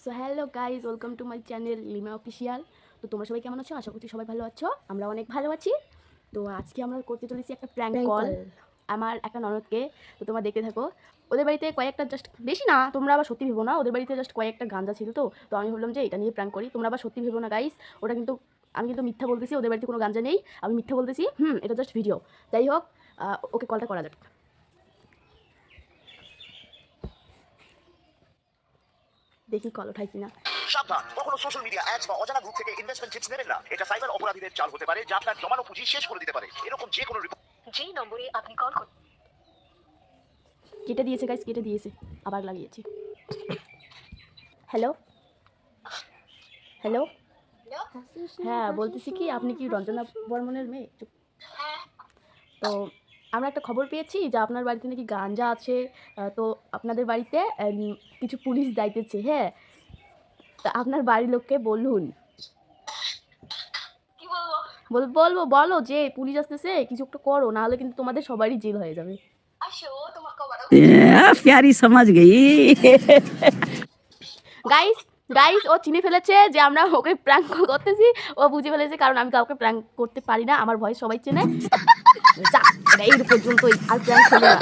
So hello guys, welcome to my channel lima official. তো তোমরা সবাই কেমন আছো? আশা করছি সবাই ভালো আছো। আমরা অনেক ভালো আছি। তো আজকে আমরা করতে চলেছি একটা প্র্যাঙ্ক কল আমার একটা ননদকে। তো তোমরা দেখতে থাকো। ওদের বাড়িতে কয়েকটা, জাস্ট বেশি না, তোমরা আবার সত্যি ভেবো না, ওদের বাড়িতে জাস্ট কয়েকটা গাঁজা ছিল। তো আমি ভাবলাম যে এটা নিয়ে প্র্যাঙ্ক করি। তোমরা আবার সত্যি ভেবো না গাইজ, ওটা কিন্তু আমি কিন্তু মিথ্যা বলতেছি, ওদের বাড়িতে কোনো গাঁজা নেই, আমি মিথ্যা বলতেছি। এটা জাস্ট ভিডিও। যাই হোক, ওকে কলটা করা যাক। দেখি কল ওঠাই কিনা। সাবধান, কখনো সোশ্যাল মিডিয়া অ্যাডস বা অজানা গ্রুপ থেকে ইনভেস্টমেন্ট টিপস নেবেন না। এটা সাইবার অপরাধীদের চাল হতে পারে, যা আপনার জমানো পুঁজি শেষ করে দিতে পারে। এরকম যে কোনো যে নম্বরে আপনি কল করুন। কেটে দিয়েছে গাইস, কেটে দিয়েছে, আবার লাগিয়েছি। হ্যালো হ্যালো, হ্যাঁ বলতেছি কি, আপনি কি রঞ্জনা বর্মনের মেয়ে? তো আমরা একটা খবর পেয়েছি যে আপনার বাড়িতে নাকি গাঞ্জা আছে। তো আপনাদের বাড়িতে কিছু পুলিশ যাইতেছে। হ্যাঁ, তা আপনার বাড়ির লোককে বলুন। কি বলবো? বলবো, বলো যে পুলিশ আসতেছে, কিছু একটা করো, নাহলে কিন্তু তোমাদের সবারই জেল হয়ে যাবে। আসো তোমাকে বড় प्यारी समझ गई। গাইস গাইস, ও চিনে ফেলেছে যে আমরা ওকে প্র্যাঙ্ক করতেছি। ও বুঝে ফেলেছে, কারণ আমি কাউকে প্র্যাঙ্ক করতে পারি না, আমার ভয়েস সবাই চেনে। যা, এটা এই পর্যন্তই, আর প্র্যাঙ্ক হলো না।